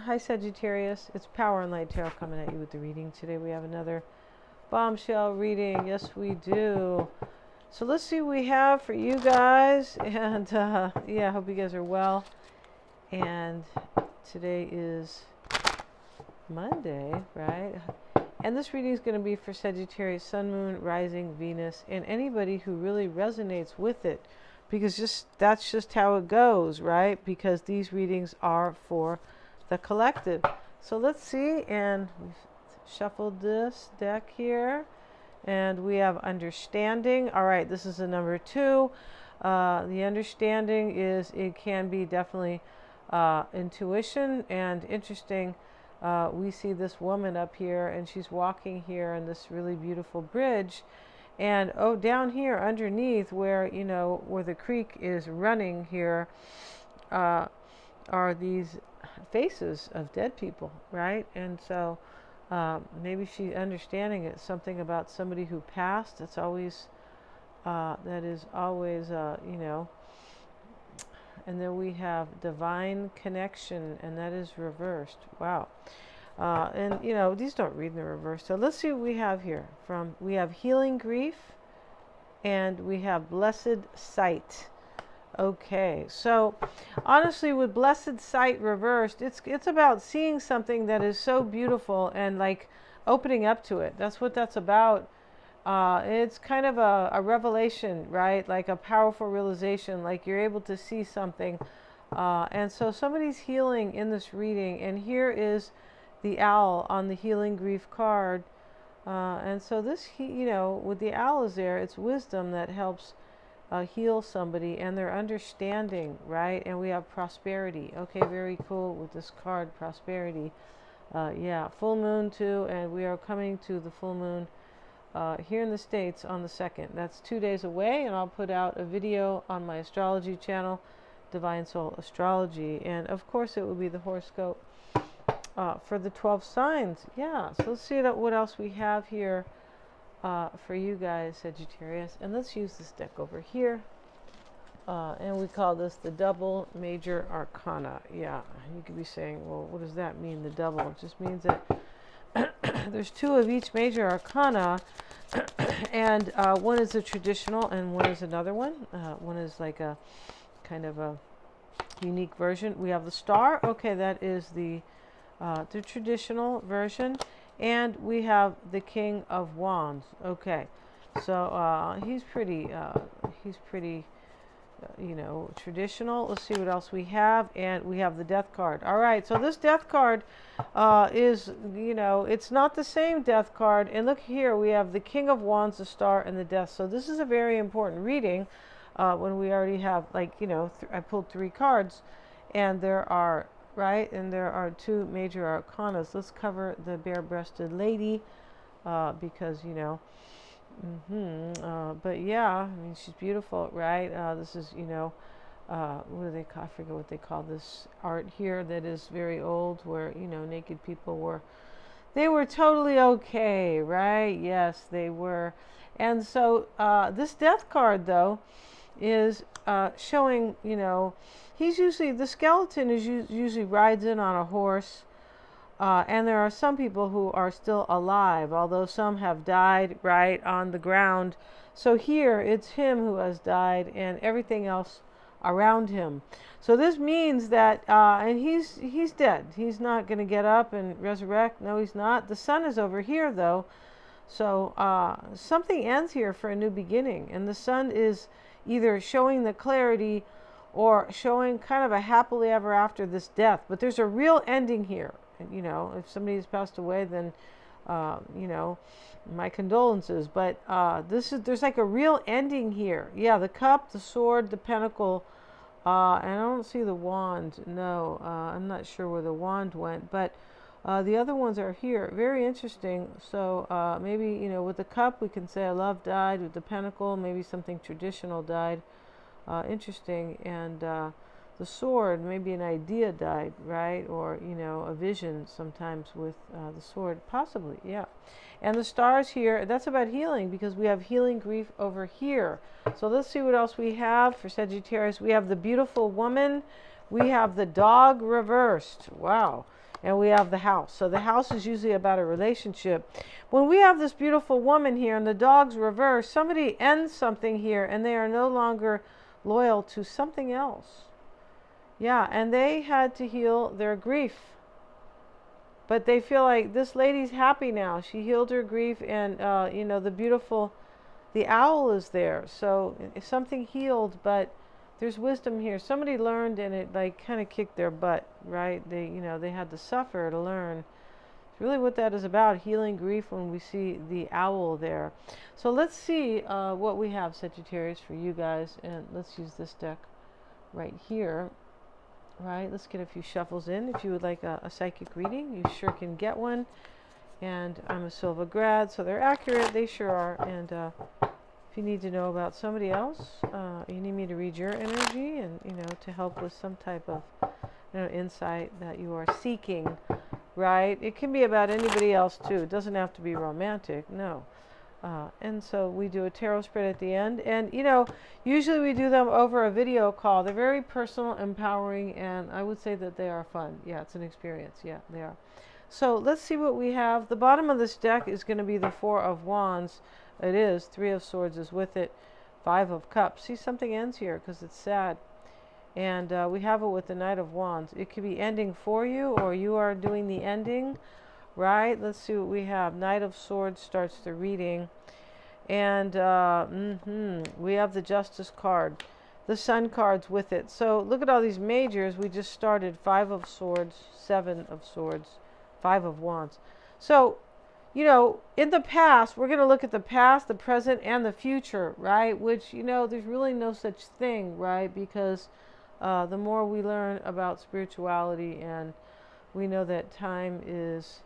Hi Sagittarius, it's Power and Light Tarot coming at you with the reading. Today we have another bombshell reading. Yes, we do. So let's see what we have for you guys. And yeah, I hope you guys are well. And today is Monday, right? And this reading is going to be for Sagittarius, Sun, Moon, Rising, Venus, and anybody who really resonates with it. Because that's just how it goes, right? Because these readings are for the collective. So let's see, and we've shuffled this deck here, and we have understanding. All right, this is a number 2. The understanding is it can be definitely intuition and interesting. We see this woman up here, and she's walking here in this really beautiful bridge. And down here underneath where, where the creek is running here, are these faces of dead people, right? And so maybe she's understanding it, something about somebody who passed. It's always, that is always, and then we have divine connection, and that is reversed. Wow. And these don't read in the reverse. So let's see what we have here. We have healing grief, and we have blessed sight. Okay, so honestly, with blessed sight reversed, it's about seeing something that is so beautiful and like opening up to it. That's what that's about. It's kind of a revelation, right? Like a powerful realization, like you're able to see something. And so somebody's healing in this reading, and here is the owl on the healing grief card. And so this, with the owl is there, it's wisdom that helps heal somebody and their understanding, right? And we have prosperity. Okay, very cool with this card, prosperity. Yeah, full moon too, and we are coming to the full moon here in the States on the 2nd. That's 2 days away, and I'll put out a video on my astrology channel, Divine Soul Astrology. And of course it will be the horoscope for the 12 signs. Yeah, so let's see what else we have here for you guys, Sagittarius. And let's use this deck over here. And we call this the double major arcana. Yeah, you could be saying, well, what does that mean, the double? It just means that there's 2 of each major arcana, and one is a traditional and one is another one. One is like a kind of a unique version. We have the star. Okay, that is the traditional version, and we have the King of Wands. Okay, so he's pretty traditional. Let's see what else we have. And we have the death card. All right, so this death card is, it's not the same death card. And look here, we have the King of Wands, the star, and the death. So this is a very important reading when we already have, like, I pulled 3 cards, and there are, right, and there are 2 major arcanas. Let's cover the bare-breasted lady because, but yeah, I mean, she's beautiful, right? This is, what do they call? I forget what they call this art here that is very old, where, naked people were totally okay, right? Yes, they were. And so this death card, though, is showing, he's usually, the skeleton is usually rides in on a horse. And there are some people who are still alive, although some have died right on the ground. So here it's him who has died and everything else around him. So this means that, and he's dead. He's not going to get up and resurrect. No, he's not. The sun is over here, though. So something ends here for a new beginning. And the sun is either showing the clarity or showing kind of a happily ever after this death. But there's a real ending here. If somebody has passed away, then, my condolences. But there's like a real ending here. Yeah, the cup, the sword, the pentacle, and I don't see the wand. No, I'm not sure where the wand went. But the other ones are here. Very interesting. So maybe, with the cup, we can say a love died. With the pentacle, maybe something traditional died. Interesting. And the sword, maybe an idea died, right? Or, a vision sometimes with the sword, possibly, yeah. And the stars here, that's about healing, because we have healing grief over here. So let's see what else we have for Sagittarius. We have the beautiful woman. We have the dog reversed. Wow. And we have the house. So the house is usually about a relationship. When we have this beautiful woman here and the dog's reverse, somebody ends something here and they are no longer loyal to something else. Yeah, and they had to heal their grief. But they feel like this lady's happy now. She healed her grief, and the owl is there. So something healed, but there's wisdom here. Somebody learned, and it like kind of kicked their butt, right? They had to suffer to learn. It's really what that is about, healing grief, when we see the owl there. So let's see what we have, Sagittarius, for you guys, and let's use this deck right here. Right, let's get a few shuffles in. If you would like a psychic reading, you sure can get one. And I'm a Silva grad, so they're accurate. They sure are. And if you need to know about somebody else, you need me to read your energy and, to help with some type of, insight that you are seeking, right? It can be about anybody else, too. It doesn't have to be romantic, no. And so we do a tarot spread at the end. And, usually we do them over a video call. They're very personal, empowering, and I would say that they are fun. Yeah, it's an experience. Yeah, they are. So let's see what we have. The bottom of this deck is going to be the Four of Wands. It is. Three of Swords is with it. Five of Cups. See, something ends here because it's sad. And we have it with the Knight of Wands. It could be ending for you, or you are doing the ending. Right, let's see what we have. Knight of Swords starts the reading, and we have the Justice card, the Sun card's with it. So look at all these majors. We just started. Five of Swords, Seven of Swords, Five of Wands. So in the past, we're going to look at the past, the present, and the future, right? Which there's really no such thing, right? Because the more we learn about spirituality, and we know that time is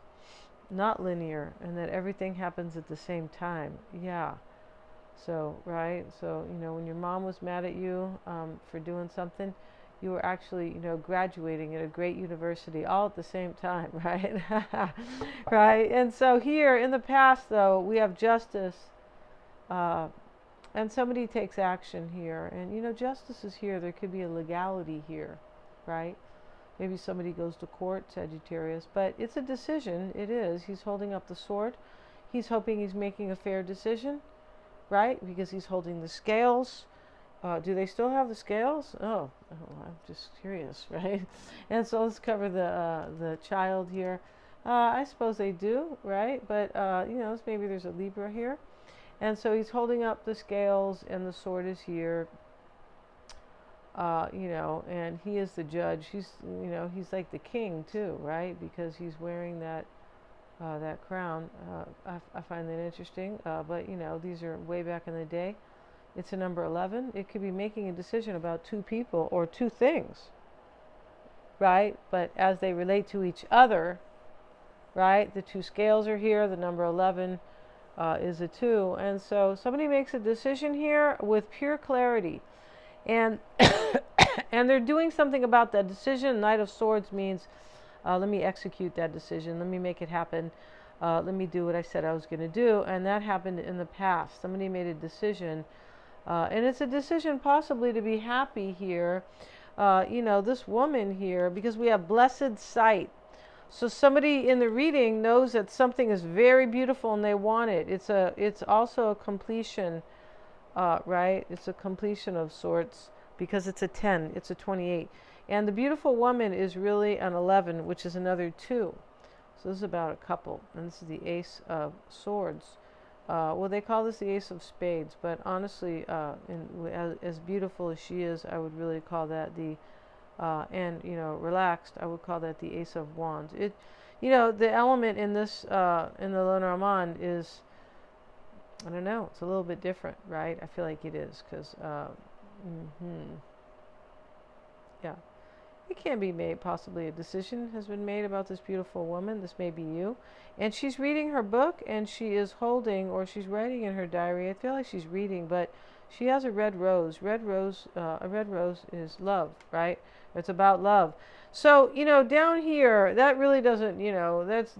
not linear, and that everything happens at the same time. Yeah. So, right. So, when your mom was mad at you for doing something, you were actually, graduating at a great university all at the same time, right? Right. And so here in the past, though, we have justice, and somebody takes action here. And, justice is here. There could be a legality here, right? Maybe somebody goes to court, Sagittarius, but it's a decision. It is. He's holding up the sword. He's hoping he's making a fair decision, right? Because he's holding the scales. Do they still have the scales? Oh, I'm just curious, right? And so let's cover the child here. I suppose they do, right? But, maybe there's a Libra here. And so he's holding up the scales, and the sword is here. And he is the judge. He's like the king too, right? Because he's wearing that crown. I find that interesting. But these are way back in the day. It's a number 11. It could be making a decision about two people or two things, right? But as they relate to each other, right? The two scales are here. The number 11 is a 2. And so somebody makes a decision here with pure clarity. And and they're doing something about that decision. Knight of Swords means, let me execute that decision. Let me make it happen. Let me do what I said I was going to do. And that happened in the past. Somebody made a decision. And it's a decision possibly to be happy here. This woman here, because we have blessed sight. So somebody in the reading knows that something is very beautiful and they want it. It's also a completion. Right? It's a completion of sorts, because it's a 10, it's a 28. And the beautiful woman is really an 11, which is another 2. So this is about a couple. And this is the Ace of Swords. Well, they call this the Ace of Spades, but honestly, as beautiful as she is, I would really call that the, relaxed, I would call that the Ace of Wands. The element in this, in the Lenormand is, I don't know, it's a little bit different, right? I feel like it is, because, yeah. It can be made, possibly a decision has been made about this beautiful woman. This may be you. And she's reading her book, and she is holding, or she's writing in her diary. I feel like she's reading, but she has a red rose. A red rose is love, right? It's about love. So, down here, that really doesn't,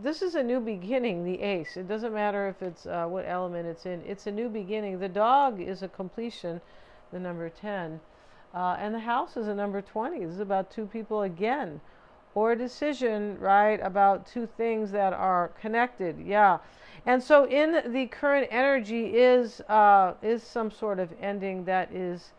this is a new beginning, the ace. It doesn't matter if it's what element it's in. It's a new beginning. The dog is a completion, the number 10. And the house is a number 20. This is about two people again. or a decision, right, about two things that are connected. Yeah. And so in the current energy is some sort of ending that is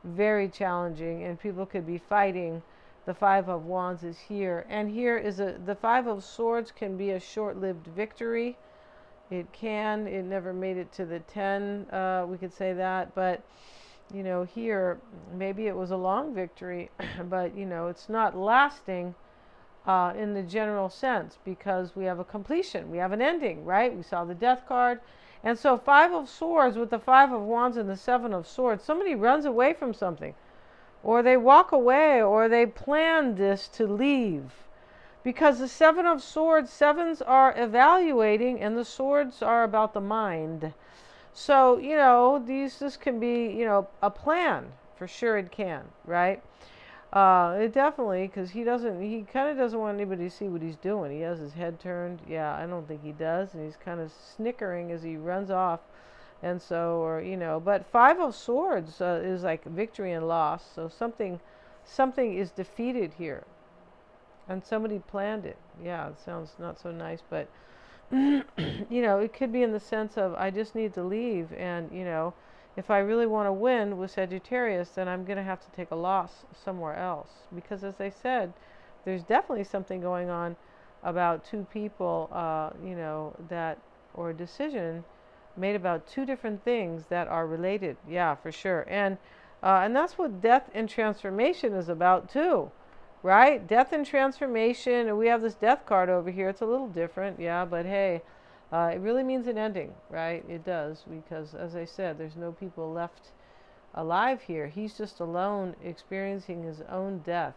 very challenging, and people could be fighting. The Five of Wands is here, and here is the Five of Swords can be a short-lived victory. It never made it to the 10, we could say that, but here maybe it was a long victory, but it's not lasting in the general sense, because we have a completion, we have an ending, right? We saw the Death card. And so Five of Swords with the Five of Wands and the Seven of Swords, somebody runs away from something, or they walk away, or they plan this to leave. Because the Seven of Swords, sevens are evaluating, and the swords are about the mind. So, this can be, a plan. For sure it can, right? It definitely, because he kind of doesn't want anybody to see what he's doing. He has his head turned. Yeah, I don't think he does. And he's kind of snickering as he runs off. And so, but Five of Swords is like victory and loss. So something is defeated here. And somebody planned it. Yeah, it sounds not so nice, but, it could be in the sense of, I just need to leave. And, if I really want to win with Sagittarius, then I'm going to have to take a loss somewhere else. Because as I said, there's definitely something going on about two people, or a decision made about two different things that are related. Yeah, for sure. And that's what death and transformation is about too, right? Death and transformation. And we have this Death card over here. It's a little different. Yeah, but hey, it really means an ending, right? It does, because as I said, there's no people left alive here. He's just alone experiencing his own death.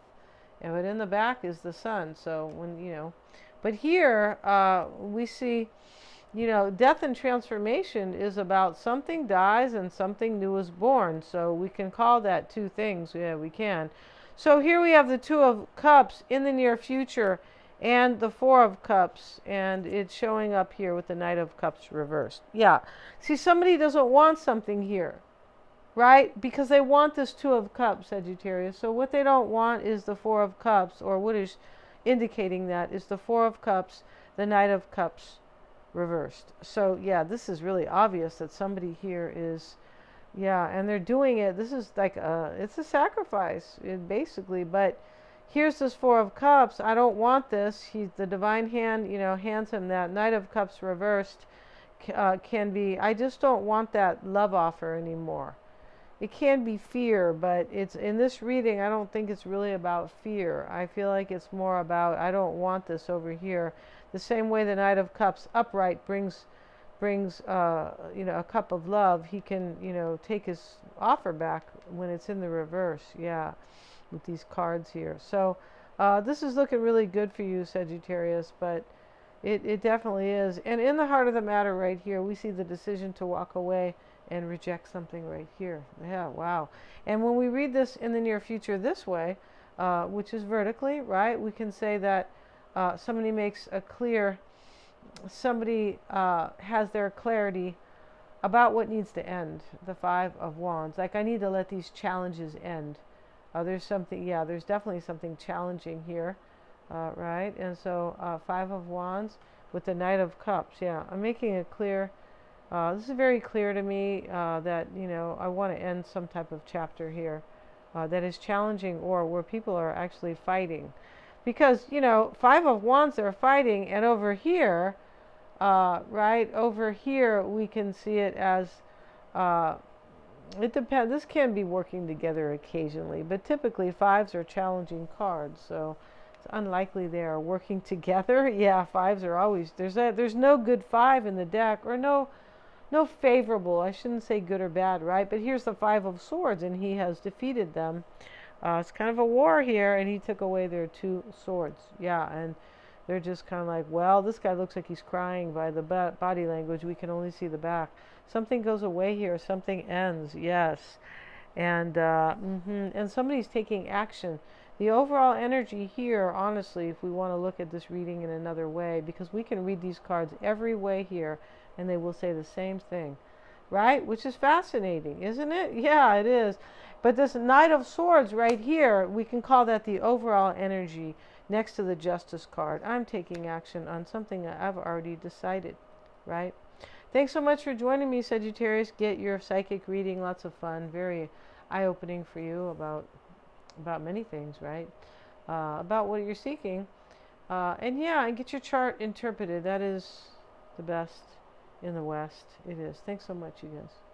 But in the back is the sun. So but here we see, death and transformation is about something dies and something new is born. So we can call that two things. Yeah, we can. So here we have the Two of Cups in the near future, and the Four of Cups, and it's showing up here with the Knight of Cups reversed. Yeah. See, somebody doesn't want something here, right? Because they want this Two of Cups, Sagittarius. So what they don't want is the Four of Cups, or what is indicating that is the Four of Cups, the Knight of Cups reversed. So yeah, this is really obvious that somebody here is, yeah, and they're doing it. This is like it's a sacrifice, basically, but here's this Four of Cups. I don't want this. The divine hand, hands him that. Knight of Cups reversed can be, I just don't want that love offer anymore. It can be fear, but it's in this reading, I don't think it's really about fear. I feel like it's more about, I don't want this over here. The same way the Knight of Cups upright brings a cup of love, he can, take his offer back when it's in the reverse. Yeah. With these cards here. So this is looking really good for you, Sagittarius, but it definitely is. And in the heart of the matter right here, we see the decision to walk away and reject something right here. Yeah, wow. And when we read this in the near future this way, which is vertically, right, we can say that somebody has their clarity about what needs to end. The Five of Wands. Like, I need to let these challenges end. There's definitely something challenging here, right? And so Five of Wands with the Knight of Cups. Yeah, I'm making it clear. This is very clear to me that, I want to end some type of chapter here that is challenging, or where people are actually fighting. Because, Five of Wands, they're fighting, and over here, right, over here we can see it as... it depends. This can be working together occasionally, but typically fives are challenging cards, so it's unlikely they are working together. Yeah, fives are always there's no good five in the deck, or no favorable. I shouldn't say good or bad, right? But here's the Five of Swords, and he has defeated them. It's kind of a war here, and he took away their two swords. Yeah, and they're just kind of like, well, this guy looks like he's crying by the body language. We can only see the back. Something goes away here. Something ends. Yes. And and somebody's taking action. The overall energy here, honestly, if we want to look at this reading in another way, because we can read these cards every way here, and they will say the same thing, right? Which is fascinating, isn't it? Yeah, it is. But this Knight of Swords right here, we can call that the overall energy. next to the Justice card. I'm taking action on something that I've already decided, right? Thanks so much for joining me, Sagittarius. Get your psychic reading. Lots of fun. Very eye-opening for you about many things, right? About what you're seeking. And yeah, and get your chart interpreted. That is the best in the West. It is. Thanks so much, you guys.